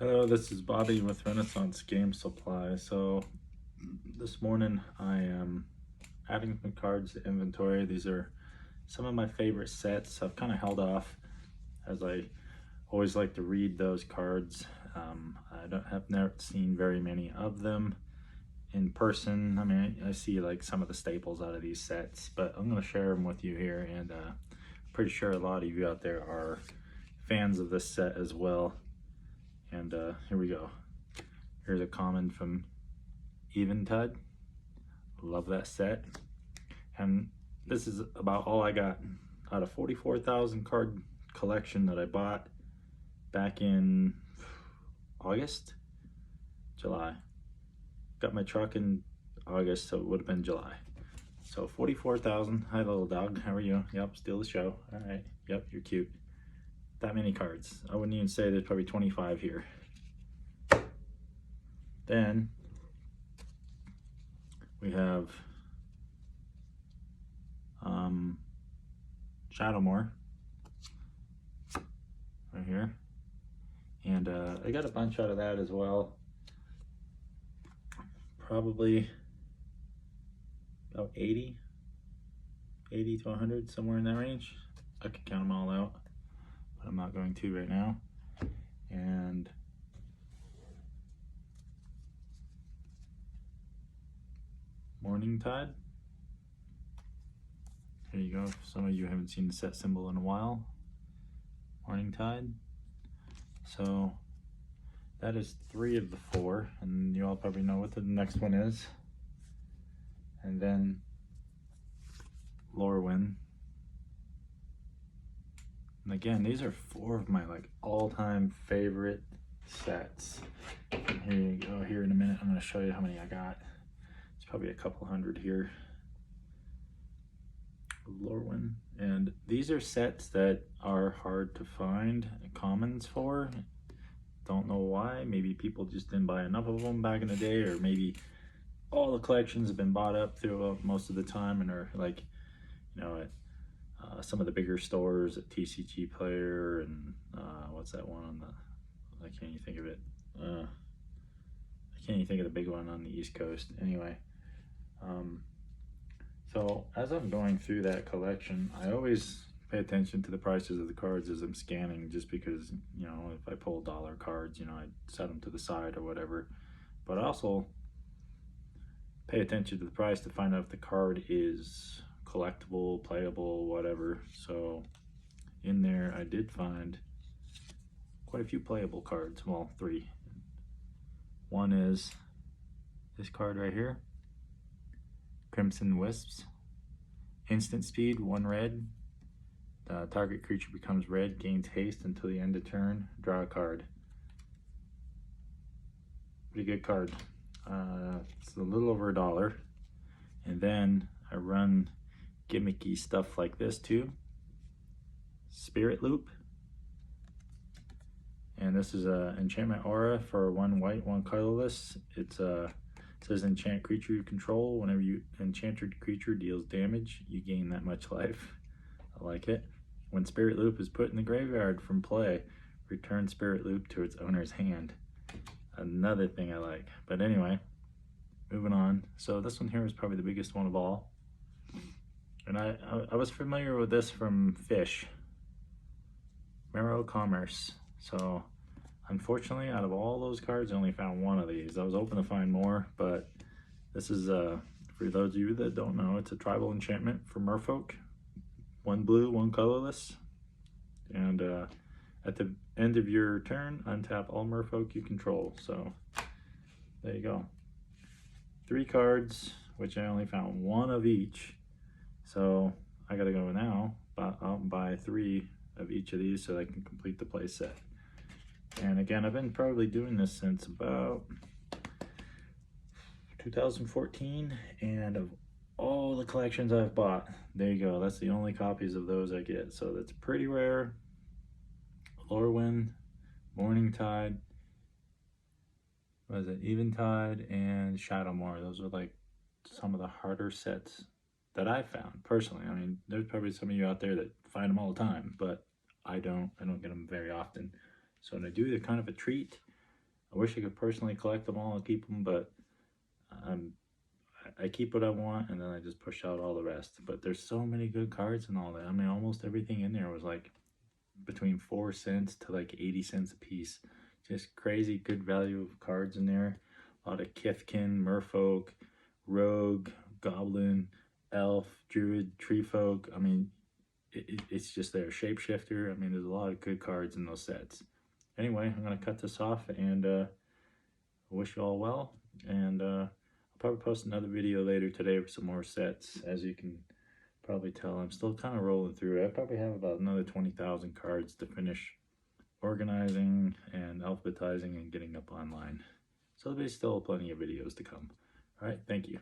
Hello, this is Bobby with Renaissance Game Supply. So this morning I am adding some cards to inventory. These are some of my favorite sets. I've kind of held off as I always like to read those cards. I don't have never seen very many of them in person. I mean, I see like some of the staples out of these sets, but I'm going to share them with you here, and pretty sure a lot of you out there are fans of this set as well. And here we go. Here's a common from Eventide. Love that set. And this is about all I got out of 44,000 card collection that I bought back in August, July. Got my truck in August, so it would have been July. So 44,000. Hi, little dog. How are you? Yep, steal the show. All right. Yep, you're cute. That many cards. I wouldn't even say there's probably 25 here. Then we have Shadowmoor right here, and I got a bunch out of that as well, probably about 80 to 100, somewhere in that range. I could count them all out, but I'm not going to right now. And Morningtide. Here you go. If some of you haven't seen the set symbol in a while, Morningtide. So that is 3 of the 4, and you all probably know what the next one is. And then Lorwyn. And again, these are 4 of my like all-time favorite sets. And here you go. Here in a minute, I'm going to show you how many I got. It's probably a couple hundred here. Lorwyn. And these are sets that are hard to find commons for. Don't know why. Maybe people just didn't buy enough of them back in the day, or maybe all the collections have been bought up throughout most of the time and are like, you know, at some of the bigger stores at TCG Player and what's that one on the, I can't even think of it. I can't even think of the big one on the East Coast. Anyway, so as I'm going through that collection, I always pay attention to the prices of the cards as I'm scanning, just because, you know, if I pull dollar cards, you know, I set them to the side or whatever. But I also pay attention to the price to find out if the card is collectible, playable, whatever. So in there I did find quite a few playable cards. Well, 3. One is this card right here, Crimson Wisps. Instant speed, 1 red. The target creature becomes red, gains haste until the end of turn, draw a card. Pretty good card. It's a little over $1. And then I run gimmicky stuff like this too. Spirit Loop. And this is a enchantment aura for 1 white, 1 colorless. It says enchant creature you control. Whenever you enchanted creature deals damage, you gain that much life. I like it. When Spirit Loop is put in the graveyard from play, return Spirit Loop to its owner's hand. Another thing I like. But anyway, moving on. So this one here is probably the biggest one of all. And I was familiar with this from Fish, Mero Commerce. So unfortunately, out of all those cards, I only found 1 of these. I was hoping to find more, but this is, for those of you that don't know, it's a tribal enchantment for Merfolk. 1 blue, 1 colorless. And at the end of your turn, untap all Merfolk you control. So there you go. 3 cards, which I only found 1 of each. So I gotta go now, but I'll buy 3 of each of these so I can complete the play set. And again, I've been probably doing this since about 2014, and of all the collections I've bought, there you go, that's the only copies of those I get. So that's pretty rare. Lorwyn, Morningtide, what is it, Eventide, and Shadowmoor. Those are like some of the harder sets that I found personally. I mean, there's probably some of you out there that find them all the time, but I don't get them very often. So when I do, they're kind of a treat. I wish I could personally collect them all and keep them, but I keep what I want, and then I just push out all the rest. But there's so many good cards and all that. I mean, almost everything in there was like between 4 cents to like 80 cents a piece. Just crazy good value of cards in there. A lot of Kithkin, Merfolk, Rogue, Goblin, Elf, Druid, Treefolk. I mean, it's just there. Shapeshifter. I mean, there's a lot of good cards in those sets. Anyway, I'm going to cut this off, and wish you all well. And I'll probably post another video later today with some more sets. As you can probably tell, I'm still kind of rolling through. I probably have about another 20,000 cards to finish organizing and alphabetizing and getting up online. So there's still plenty of videos to come. All right, thank you.